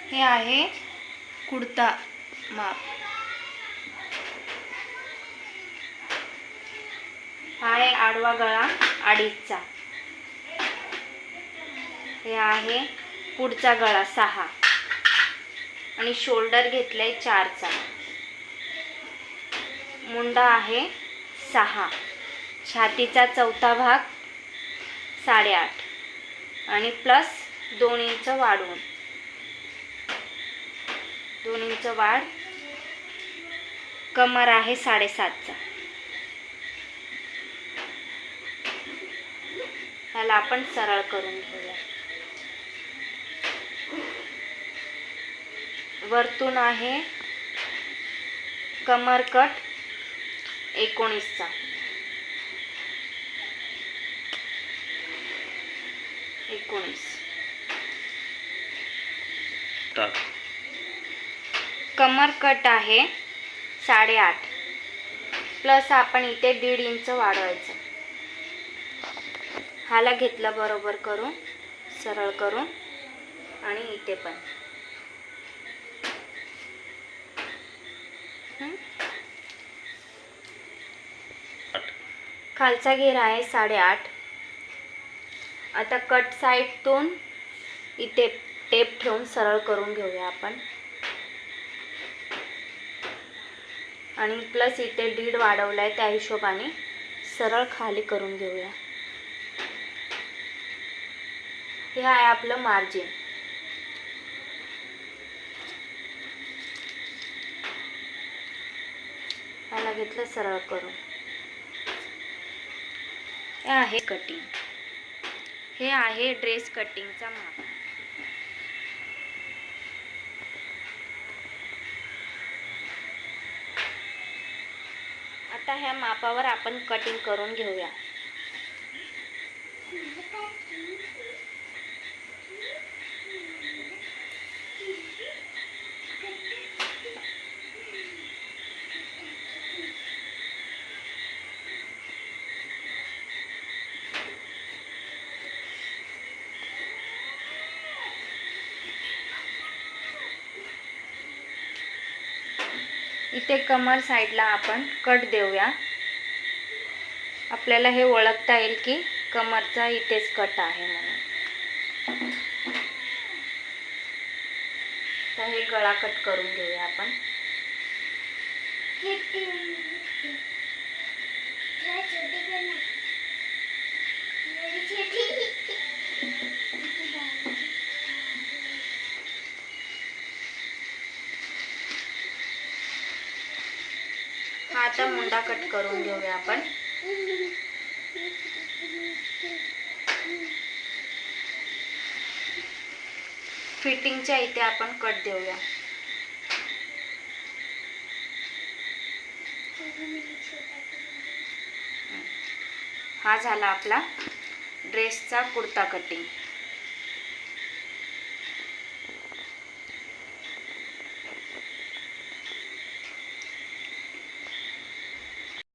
हे आहे कुर्ता माप। हा आहे आडवा गळा 2.5चा। हे आहे पुढचा गळा 6 आणि शोल्डर घेतलाय 4चा। मुंडा आहे 6, छातीचा चौथा भाग 8.5 आणि प्लस 2 इंच वाढवून 2 इंच वाढ। कमर आहे 7.5चा। ह्याला आपण सरळ करून घेऊया। वरतून आहे कमर कट 19चा। 19 कमर कट आहे 8.5 प्लस आपण इथे 1.5 इंच वाढवायचं। हाला घेतला बरोबर करून सरळ करून आणि इथे पण खालचा घेर आहे 8.5। आता कट साईडतून इथे टेप ठेवून सरळ करून घेऊया आपण आणि प्लस इथे 1.5 वाढवलाय त्या हिशोबाने सरळ खाली करून घेऊया। हे आहे आपलं मार्जिन। ह्याला घेतलं सरळ करून। हे आहे कटिंग। हे आहे ड्रेस कटिंगचा माप। आता ह्या मापावर आपण कटिंग करून घेऊया। इथे कमर साईडला आपण कट देऊया। आपल्याला हे ओळखता येईल की कमरचा इथेच कट आहे म्हणून। तर हे गळा कट करून घेऊया आपण। हा आता मुंडा कट करून घेऊया आपण। फिटिंगच्या इथे आपण कट देऊया। हा झाला आपला ड्रेसचा कुर्ता कटिंग।